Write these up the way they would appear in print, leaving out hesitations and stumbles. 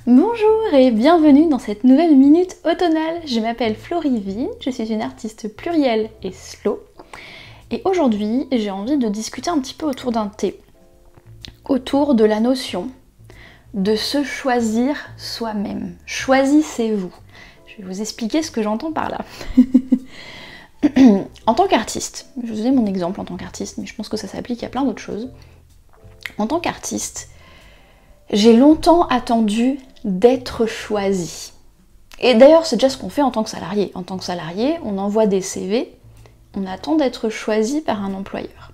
Bonjour et bienvenue dans cette nouvelle minute automnale. Je m'appelle Florivine, je suis une artiste plurielle et slow. Et aujourd'hui, j'ai envie de discuter un petit peu autour d'un thé. Autour de la notion de se choisir soi-même. Choisissez-vous. Je vais vous expliquer ce que j'entends par là. En tant qu'artiste, je vous donne mon exemple en tant qu'artiste, mais je pense que ça s'applique à plein d'autres choses. En tant qu'artiste, j'ai longtemps attendu d'être choisie. Et d'ailleurs, c'est déjà ce qu'on fait en tant que salarié. En tant que salarié, on envoie des CV, on attend d'être choisi par un employeur.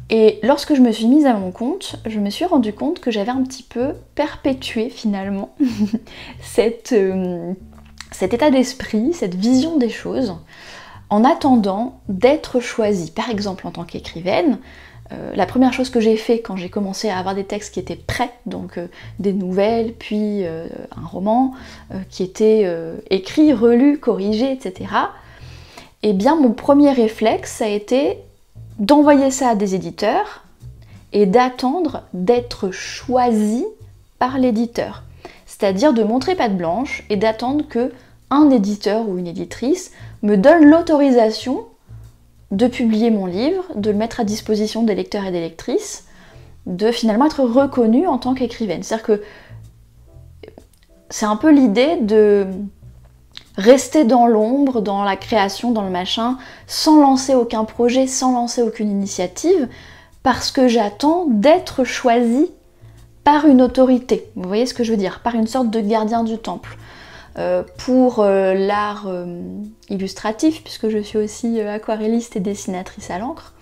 Et lorsque je me suis mise à mon compte, je me suis rendu compte que j'avais un petit peu perpétué finalement cet état d'esprit, cette vision des choses, en attendant d'être choisie. Par exemple, en tant qu'écrivaine, la première chose que j'ai fait quand j'ai commencé à avoir des textes qui étaient prêts, donc des nouvelles, puis un roman, qui était écrit, relu, corrigé, etc., eh bien mon premier réflexe, ça a été d'envoyer ça à des éditeurs et d'attendre d'être choisi par l'éditeur. C'est-à-dire de montrer patte blanche et d'attendre que un éditeur ou une éditrice me donne l'autorisation de publier mon livre, de le mettre à disposition des lecteurs et des lectrices, de finalement être reconnue en tant qu'écrivaine. C'est-à-dire que c'est un peu l'idée de rester dans l'ombre, dans la création, dans le machin, sans lancer aucun projet, sans lancer aucune initiative, parce que j'attends d'être choisie par une autorité. Vous voyez ce que je veux dire? Par une sorte de gardien du temple. Pour l'art illustratif, puisque je suis aussi aquarelliste et dessinatrice à l'encre.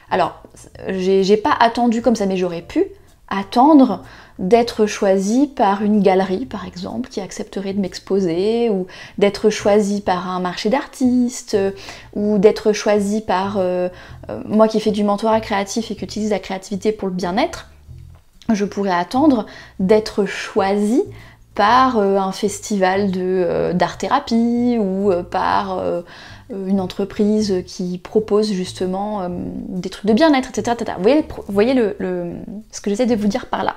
Alors, j'ai pas attendu comme ça, mais j'aurais pu attendre d'être choisie par une galerie, par exemple, qui accepterait de m'exposer, ou d'être choisie par un marché d'artistes, ou d'être choisie par moi qui fais du mentorat créatif et qui utilise la créativité pour le bien-être. Je pourrais attendre d'être choisie par un festival d'art-thérapie ou par une entreprise qui propose justement des trucs de bien-être, etc., etc. Vous voyez ce que j'essaie de vous dire par là.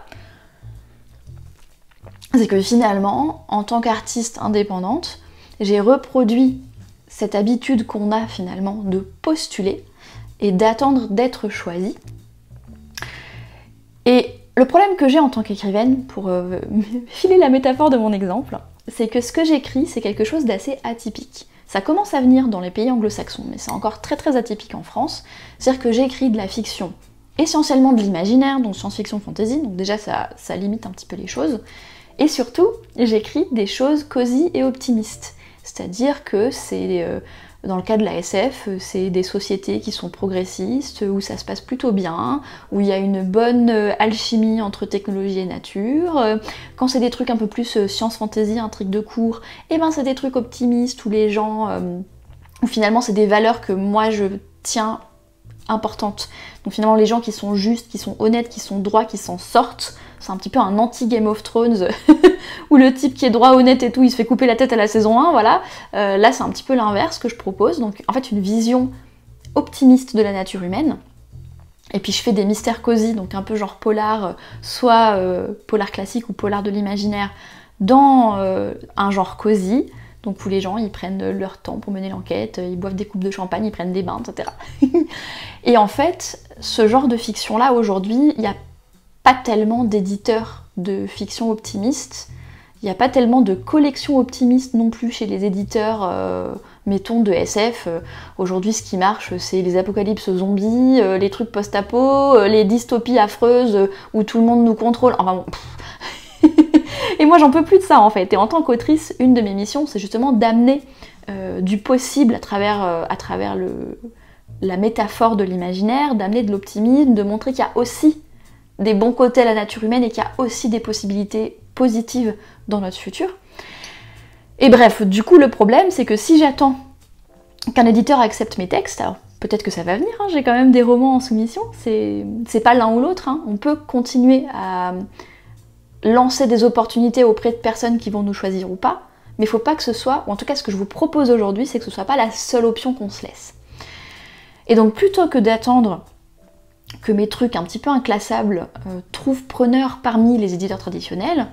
C'est que finalement, en tant qu'artiste indépendante, j'ai reproduit cette habitude qu'on a finalement de postuler et d'attendre d'être choisie. Et le problème que j'ai en tant qu'écrivaine, pour filer la métaphore de mon exemple, c'est que ce que j'écris, c'est quelque chose d'assez atypique. Ça commence à venir dans les pays anglo-saxons, mais c'est encore très très atypique en France. C'est-à-dire que j'écris de la fiction, essentiellement de l'imaginaire, donc science-fiction fantasy, donc déjà ça limite un petit peu les choses. Et surtout, j'écris des choses cosy et optimistes. C'est-à-dire que c'est... dans le cas de la SF, c'est des sociétés qui sont progressistes, où ça se passe plutôt bien, où il y a une bonne alchimie entre technologie et nature. Quand c'est des trucs un peu plus science fantasy, intrigue de cours, et ben c'est des trucs optimistes où les gens... où finalement c'est des valeurs que moi je tiens importantes. Donc finalement les gens qui sont justes, qui sont honnêtes, qui sont droits, qui s'en sortent, c'est un petit peu un anti-Game of Thrones où le type qui est droit, honnête et tout, il se fait couper la tête à la saison 1, voilà. Là c'est un petit peu l'inverse que je propose, donc en fait une vision optimiste de la nature humaine. Et puis je fais des mystères cosy, donc un peu genre polar, soit polar classique ou polar de l'imaginaire, dans un genre cosy, donc où les gens ils prennent leur temps pour mener l'enquête, ils boivent des coupes de champagne, ils prennent des bains, etc. Et en fait, ce genre de fiction-là, aujourd'hui, il n'y a pas tellement d'éditeurs de fiction optimiste, il n'y a pas tellement de collections optimistes non plus chez les éditeurs, mettons, de SF. Aujourd'hui, ce qui marche, c'est les apocalypses zombies, les trucs post-apo, les dystopies affreuses où tout le monde nous contrôle, enfin bon... Et moi j'en peux plus de ça en fait, et en tant qu'autrice, une de mes missions c'est justement d'amener du possible à travers la métaphore de l'imaginaire, d'amener de l'optimisme, de montrer qu'il y a aussi des bons côtés à la nature humaine et qu'il y a aussi des possibilités positives dans notre futur. Et bref, du coup le problème c'est que si j'attends qu'un éditeur accepte mes textes, alors peut-être que ça va venir, hein, j'ai quand même des romans en soumission, c'est pas l'un ou l'autre, hein, on peut continuer à lancer des opportunités auprès de personnes qui vont nous choisir ou pas, mais il faut pas que ce soit, ou en tout cas ce que je vous propose aujourd'hui, c'est que ce soit pas la seule option qu'on se laisse. Et donc plutôt que d'attendre que mes trucs un petit peu inclassables trouvent preneur parmi les éditeurs traditionnels,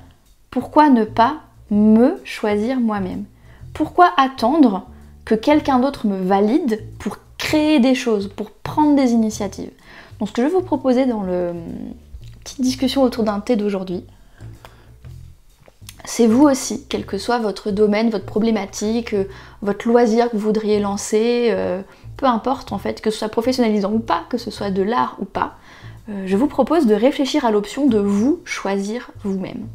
Pourquoi ne pas me choisir moi-même? Pourquoi attendre que quelqu'un d'autre me valide pour créer des choses, pour prendre des initiatives? Donc ce que je vais vous proposer dans la petite discussion autour d'un thé d'aujourd'hui, c'est vous aussi, quel que soit votre domaine, votre problématique, votre loisir que vous voudriez lancer, peu importe en fait, que ce soit professionnalisant ou pas, que ce soit de l'art ou pas, je vous propose de réfléchir à l'option de vous choisir vous-même,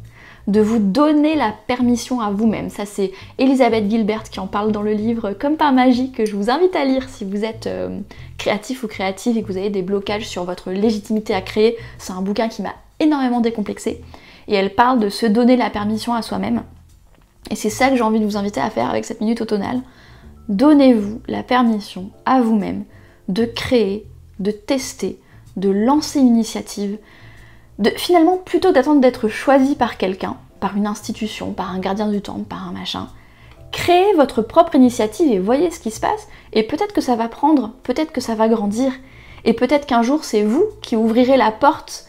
de vous donner la permission à vous-même. Ça c'est Elisabeth Gilbert qui en parle dans le livre Comme par magie, que je vous invite à lire si vous êtes créatif ou créative et que vous avez des blocages sur votre légitimité à créer. C'est un bouquin qui m'a énormément décomplexée. Et elle parle de se donner la permission à soi-même. Et c'est ça que j'ai envie de vous inviter à faire avec cette minute automnale. Donnez-vous la permission à vous-même de créer, de tester, de lancer une initiative, finalement plutôt d'attendre d'être choisi par quelqu'un, par une institution, par un gardien du temple, par un machin. Créez votre propre initiative et voyez ce qui se passe. Et peut-être que ça va prendre, peut-être que ça va grandir. Et peut-être qu'un jour c'est vous qui ouvrirez la porte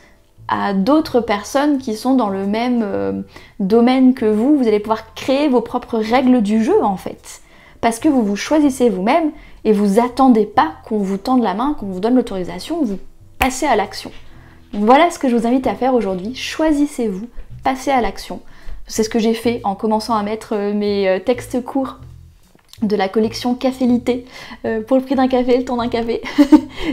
à d'autres personnes qui sont dans le même domaine que vous. Vous allez pouvoir créer vos propres règles du jeu en fait. Parce que vous vous choisissez vous-même et vous attendez pas qu'on vous tende la main, qu'on vous donne l'autorisation, vous passez à l'action. Donc voilà ce que je vous invite à faire aujourd'hui. Choisissez-vous, passez à l'action. C'est ce que j'ai fait en commençant à mettre mes textes courts de la collection Café-Lité pour le prix d'un café, le temps d'un café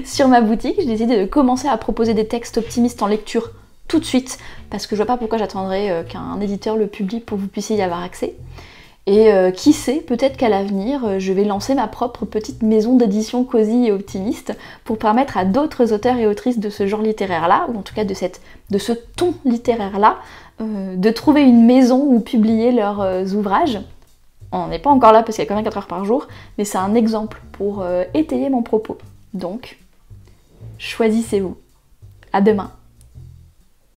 sur ma boutique. J'ai décidé de commencer à proposer des textes optimistes en lecture tout de suite parce que je vois pas pourquoi j'attendrais qu'un éditeur le publie pour que vous puissiez y avoir accès. Et qui sait, peut-être qu'à l'avenir, je vais lancer ma propre petite maison d'édition cosy et optimiste pour permettre à d'autres auteurs et autrices de ce genre littéraire-là, ou en tout cas de ce ton littéraire-là, de trouver une maison où publier leurs ouvrages. On n'est pas encore là parce qu'il y a quand même 4 heures par jour, mais c'est un exemple pour étayer mon propos. Donc, choisissez-vous. À demain.